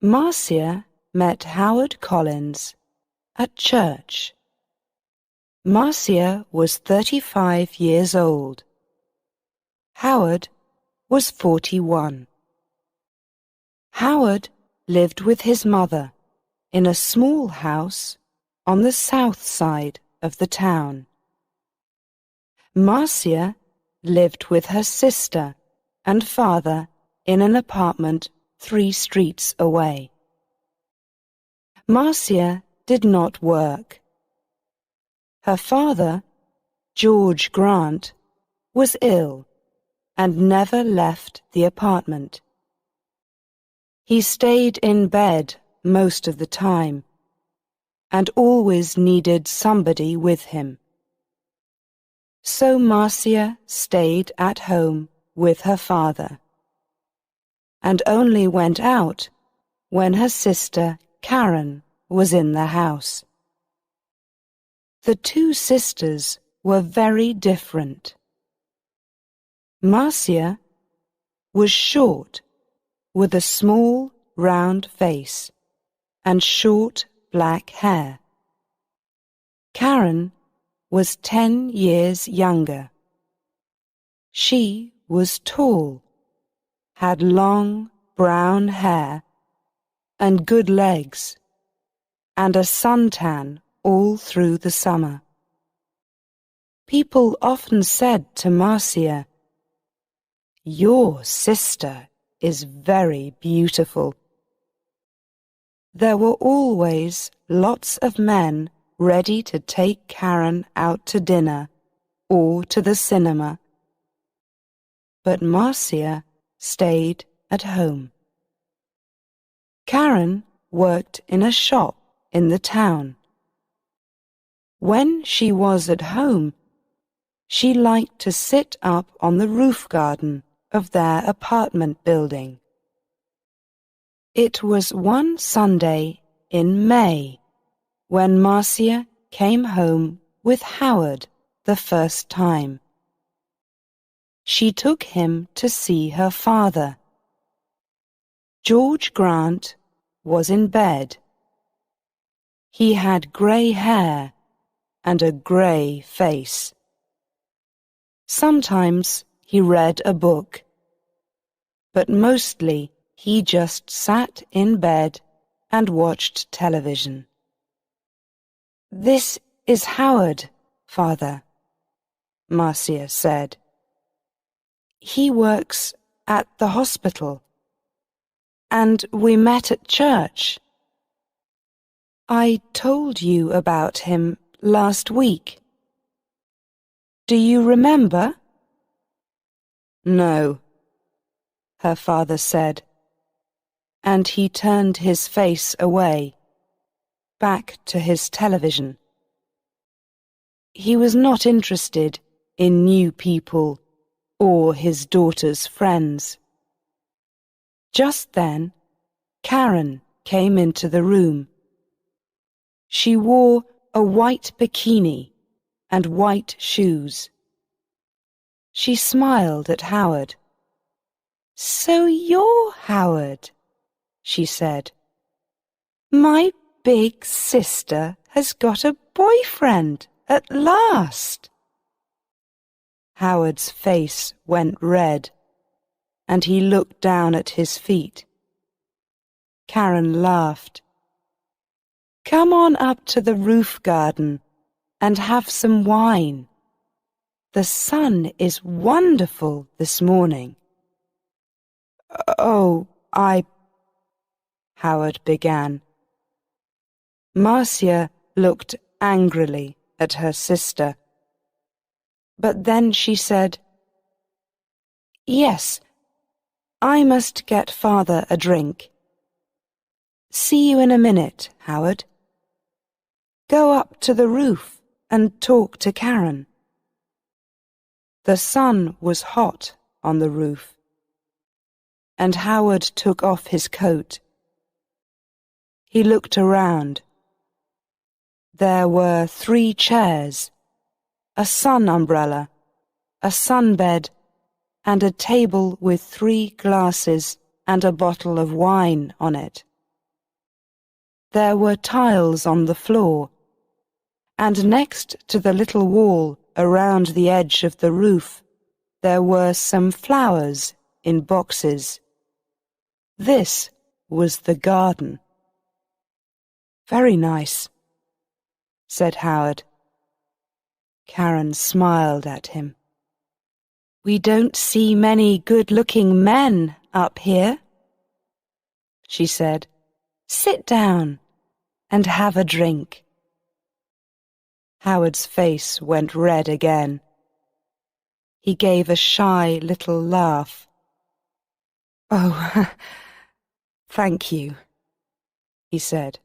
Marcia met Howard Collins at church. Marcia was 35 years old. Howard was 41. Howard lived with his mother in a small house on the south side of the town. Marcia lived with her sister and father in an apartment 3 streets away. Marcia did not work. Her father, George Grant, was ill and never left the apartment. He stayed in bed most of the time and always needed somebody with him. So Marcia stayed at home with her father and only went out when her sister Karen was in the house. The 2 sisters were very different. Marcia was short, with a small, round face and short black hair. Karen was 10 years younger. She was tall, had long brown hair and good legs, and a suntan all through the summer. People often said to Marcia, "Your sister is very beautiful." There were always lots of men ready to take Karen out to dinner or to the cinema. But Marcia stayed at home. Karen worked in a shop in the town. When she was at home, she liked to sit up on the roof garden of their apartment building. It was one Sunday in May when Marcia came home with Howard the first time. She took him to see her father. George Grant was in bed. He had grey hair and a grey face. Sometimes he read a book, but mostly he just sat in bed and watched television. "This is Howard, Father," Marcia said. "He works at the hospital, and we met at church. I told you about him last week. Do you remember?" "No," her father said, and he turned his face away, back to his television. He was not interested in new people or his daughter's friends. Just then, Karen came into the room. She wore a white bikini and white shoes. She smiled at Howard. "So you're Howard," she said. "My big sister has got a boyfriend at last." Howard's face went red, and he looked down at his feet. Karen laughed. "Come on up to the roof garden and have some wine. The sun is wonderful this morning." "Oh, Howard began. Marcia looked angrily at her sister, but then she said, "Yes, I must get Father a drink. See you in a minute, Howard. Go up to the roof and talk to Karen." The sun was hot on the roof, and Howard took off his coat. He looked around. There were 3 chairs, a sun umbrella, a sunbed, and a table with 3 glasses and a bottle of wine on it. there were tiles on the floor, and next to the little wall around the edge of the roof, there were some flowers in boxes. This was the garden. Very nice, said Howard. Karen smiled at him. We don't see many good-looking men up here, she said. Sit down and have a drink. Howard's face went red again. He gave a shy little laugh. Oh, thank you, he said.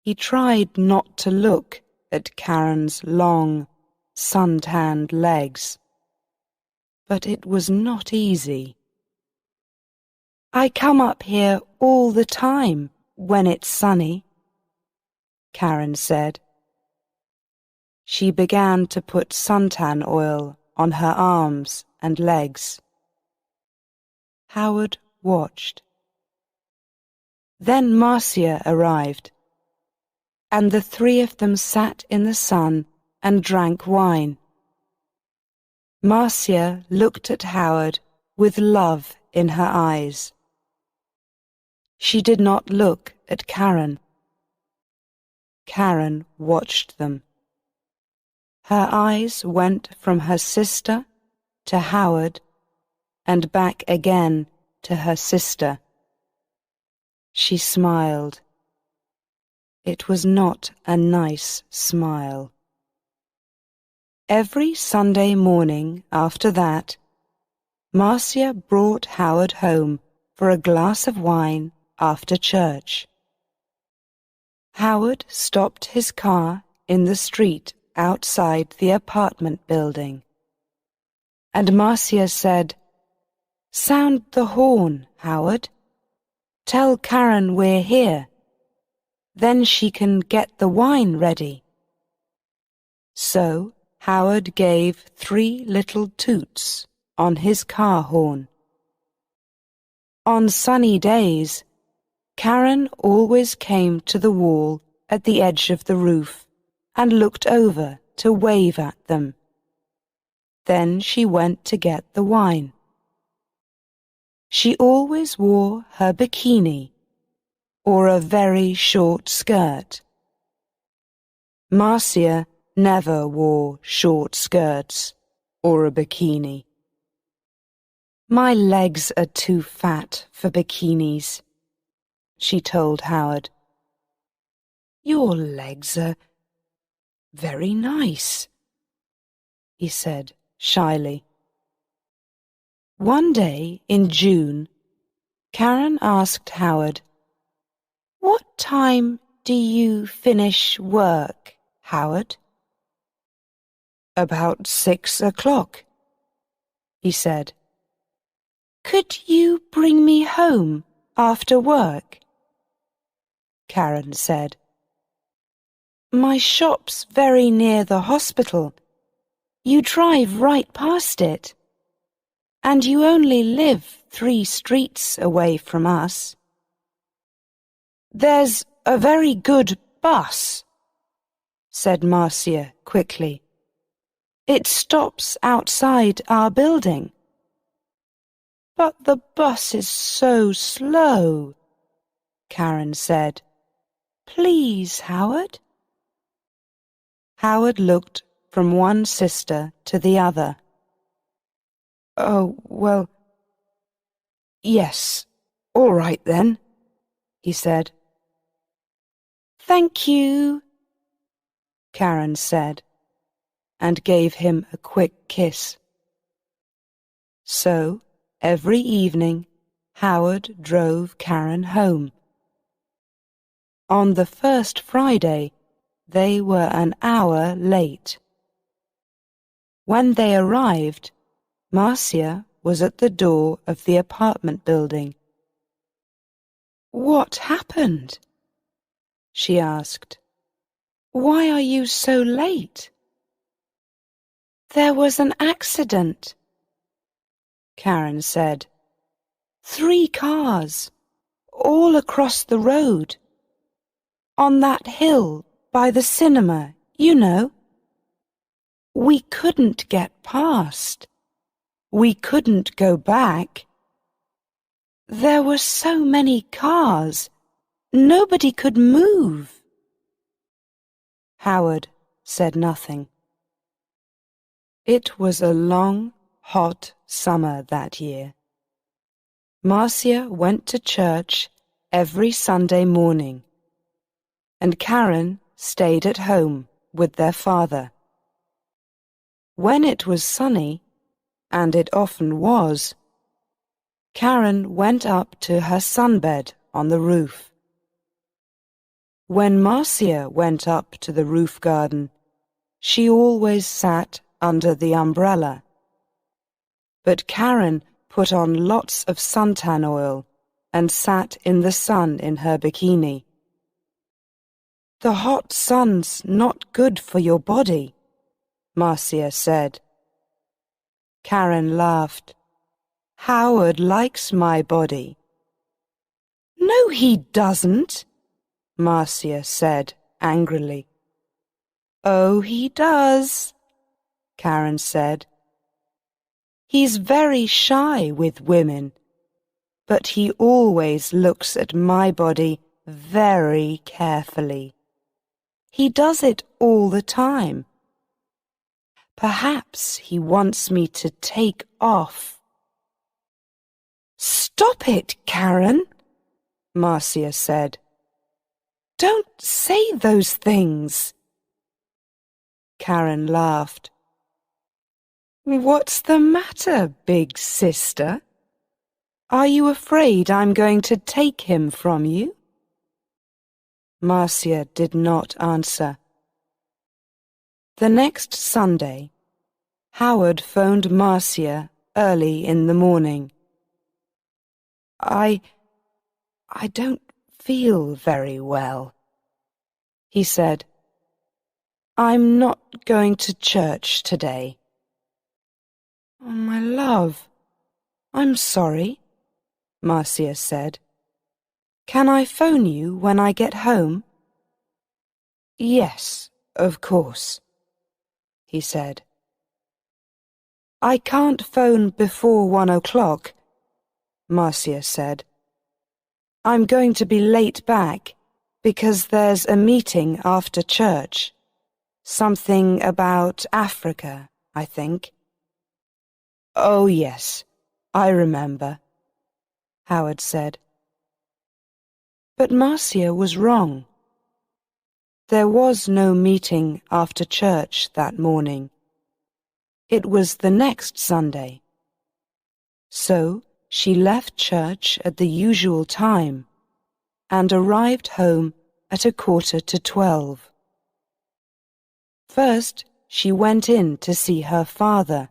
He tried not to look at Karen's long, sun-tanned legs, but it was not easy. I come up here all the time when it's sunny, Karen said. She began to put suntan oil on her arms and legs. Howard watched. Then Marcia arrived, and the three of them sat in the sun and drank wine. Marcia looked at Howard with love in her eyes. She did not look at Karen. Karen watched them. Her eyes went from her sister to Howard and back again to her sister. She smiled. It was not a nice smile. Every Sunday morning after that, Marcia brought Howard home for a glass of wine after church. Howard stopped his car in the street outside the apartment building, and Marcia said, Sound the horn, Howard. Tell Karen we're here. Then she can get the wine ready. So Howard gave 3 little toots on his car horn. On sunny days, Karen always came to the wall at the edge of the roof and looked over to wave at them. Then she went to get the wine. She always wore her bikini or a very short skirt. Marcia never wore short skirts or a bikini. My legs are too fat for bikinis, she told Howard. Your legs are very nice, he said shyly. One day in June, Karen asked Howard, What time do you finish work, Howard? About 6 o'clock, he said. Could you bring me home after work? Karen said. My shop's very near the hospital. You drive right past it. And you only live 3 streets away from us. There's a very good bus, said Marcia quickly. It stops outside our building. But the bus is so slow, Karen said. Please, Howard. Howard looked from one sister to the other. Oh, well, yes, all right then, he said. Thank you, Karen said, and gave him a quick kiss. So, every evening, Howard drove Karen home. On the first Friday, they were an hour late. When they arrived, Marcia was at the door of the apartment building. What happened? She asked. Why are you so late? There was an accident, Karen said. 3 cars, all across the road. On that hill by the cinema, you know. We couldn't get past. We couldn't go back. There were so many cars. Nobody could move. Howard said nothing. It was a long, hot summer that year. Marcia went to church every Sunday morning, and Karen stayed at home with their father. When it was sunny, and it often was, Karen went up to her sunbed on the roof. When Marcia went up to the roof garden, she always sat under the umbrella. But Karen put on lots of suntan oil and sat in the sun in her bikini. The hot sun's not good for your body, Marcia said. Karen laughed. Howard likes my body. No, he doesn't, Marcia said angrily. Oh, he does, Karen said. He's very shy with women, but he always looks at my body very carefully. He does it all the time. Perhaps he wants me to take off. Stop it, Karen, Marcia said. Don't say those things. Karen laughed. What's the matter, big sister? Are you afraid I'm going to take him from you? Marcia did not answer. The next Sunday, Howard phoned Marcia early in the morning. I don't feel very well, he said. I'm not going to church today. Oh, my love, I'm sorry, Marcia said. Can I phone you when I get home? Yes, of course, he said. I can't phone before 1 o'clock, Marcia said. I'm going to be late back because there's a meeting after church. Something about Africa, I think. Oh, yes, I remember, Howard said. But Marcia was wrong. There was no meeting after church that morning. It was the next Sunday. So she left church at the usual time and arrived home at 11:45. First, she went in to see her father,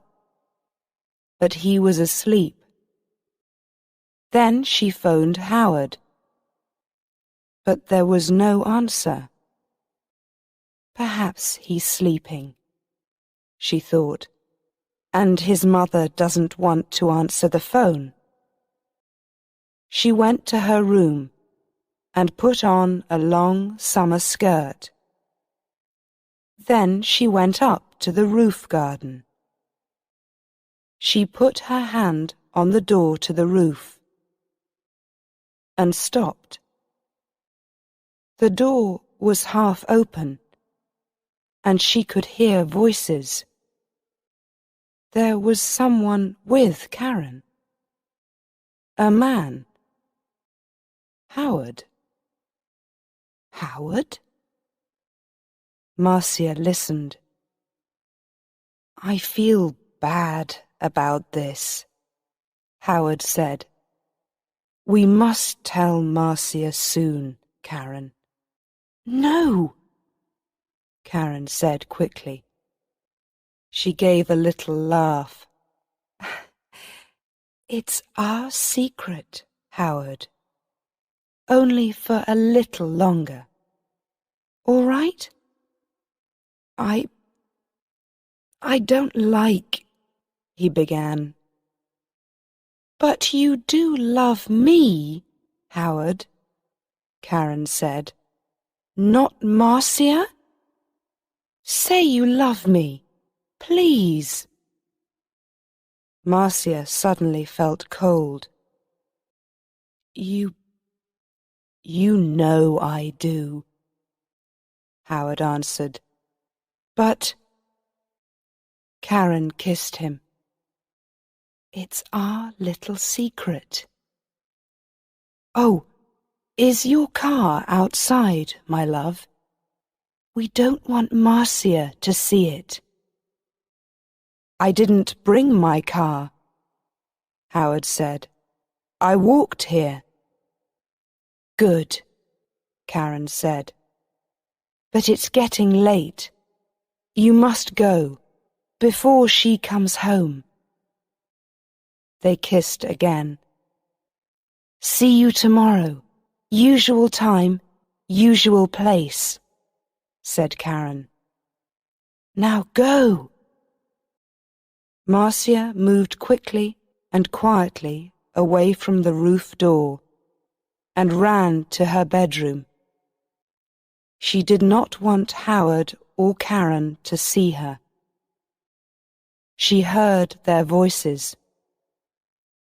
but he was asleep. Then she phoned Howard, but there was no answer. Perhaps he's sleeping, she thought, and his mother doesn't want to answer the phone. She went to her room and put on a long summer skirt. Then she went up to the roof garden. She put her hand on the door to the roof and stopped. The door was half open, and she could hear voices. There was someone with Karen. A man. Howard. Howard? Marcia listened. I feel bad about this, Howard said. We must tell Marcia soon, Karen. No, Karen said quickly. She gave a little laugh. It's our secret, Howard. Only for a little longer. All right? I don't like, he began. But you do love me, Howard, Karen said. not Marcia? Say you love me, please. Marcia suddenly felt cold. You know I do, Howard answered. But Karen kissed him. It's our little secret. Oh, is your car outside, my love? We don't want Marcia to see it. I didn't bring my car, Howard said. I walked here. Good, Karen said. But it's getting late. You must go, before she comes home. They kissed again. See you tomorrow. Usual time, usual place, said Karen. Now go. Marcia moved quickly and quietly away from the roof door and ran to her bedroom. She did not want Howard or Karen to see her. She heard their voices.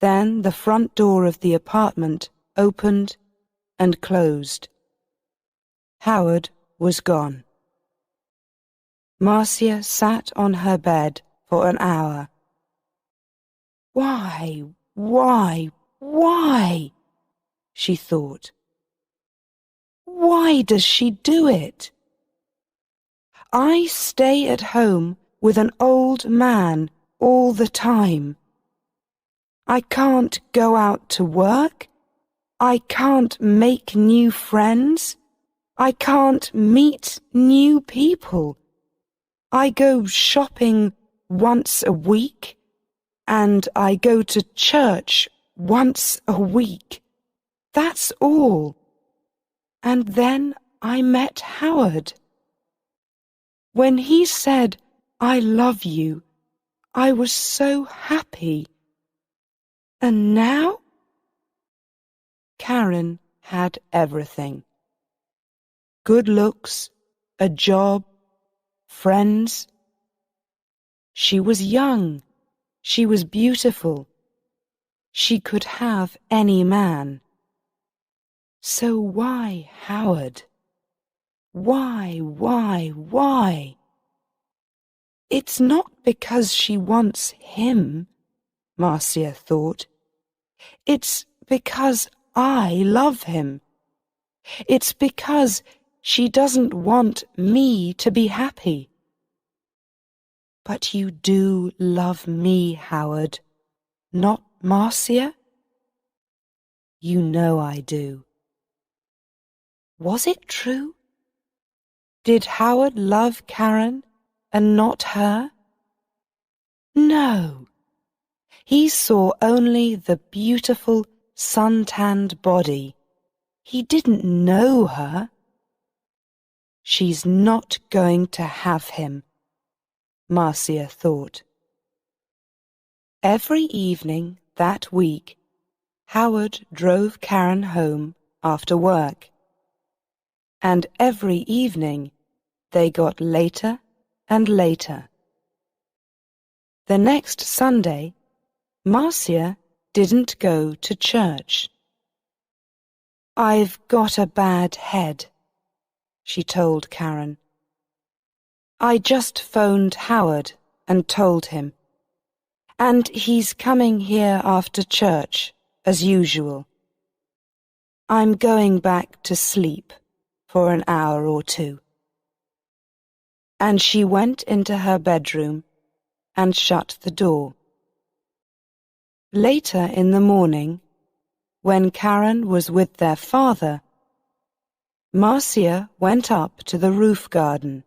Then the front door of the apartment opened and closed. Howard was gone. Marcia sat on her bed for an hour. Why, she thought. Why does she do it? I stay at home with an old man all the time. I can't go out to work. I can't make new friends. I can't meet new people. I go shopping once a week, and I go to church once a week. That's all. And then I met Howard. When he said, I love you, I was so happy. And now? Karen had everything. Good looks, a job, friends. She was young. She was beautiful. She could have any man. So why Howard? Why? It's not because she wants him, Marcia thought. It's because I love him. It's because she doesn't want me to be happy. But you do love me, Howard, not Marcia? You know I do. Was it true? Did Howard love Karen and not her? No. He saw only the beautiful sun-tanned body. He didn't know her. She's not going to have him, Marcia thought. Every evening that week, Howard drove Karen home after work. And every evening they got later and later. The next Sunday, Marcia didn't go to church. I've got a bad head, she told Karen. I just phoned Howard and told him. And he's coming here after church, as usual. I'm going back to sleep for an hour or two. And she went into her bedroom and shut the door. Later in the morning, when Karen was with their father, Marcia went up to the roof garden.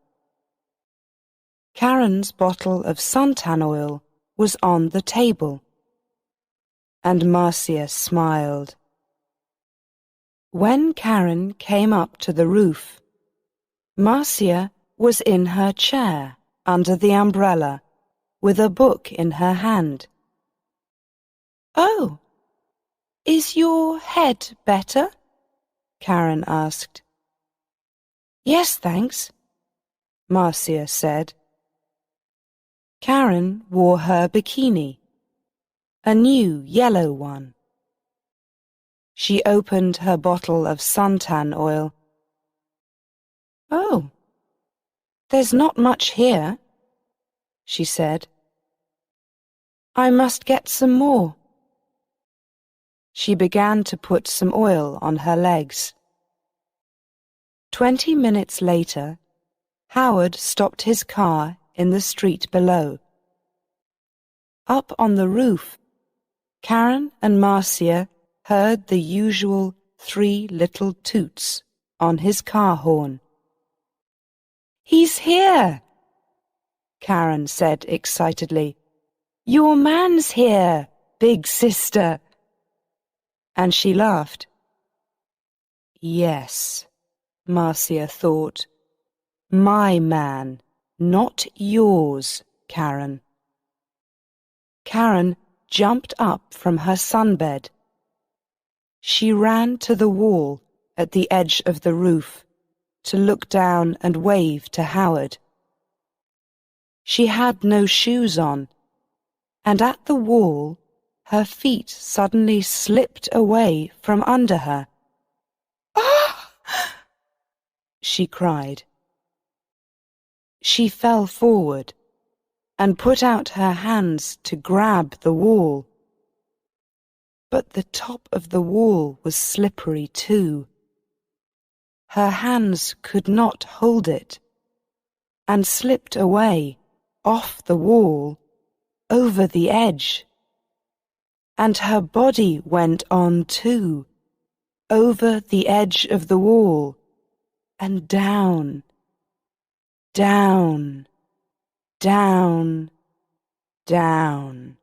Karen's bottle of suntan oil was on the table, and Marcia smiled. When Karen came up to the roof, Marcia was in her chair under the umbrella with a book in her hand. Oh, is your head better? Karen asked. Yes, thanks, Marcia said. Karen wore her bikini, a new yellow one. She opened her bottle of suntan oil. Oh, there's not much here, she said. I must get some more. She began to put some oil on her legs. 20 minutes later, Howard stopped his car in the street below. Up on the roof, Karen and Marcia heard the usual 3 little toots on his car horn. He's here, Karen said excitedly. Your man's here, big sister. And she laughed. Yes, Marcia thought. My man, not yours, Karen. Karen jumped up from her sunbed. She ran to the wall at the edge of the roof to look down and wave to Howard. She had no shoes on, and at the wall her feet suddenly slipped away from under her. Ah! She cried. She fell forward and put out her hands to grab the wall. But the top of the wall was slippery too. Her hands could not hold it, and slipped away, off the wall, over the edge. And her body went on too, over the edge of the wall, and down, down, down, down.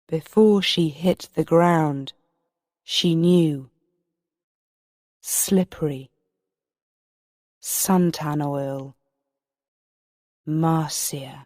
Before she hit the ground, she knew. Slippery, suntan oil, Marcia.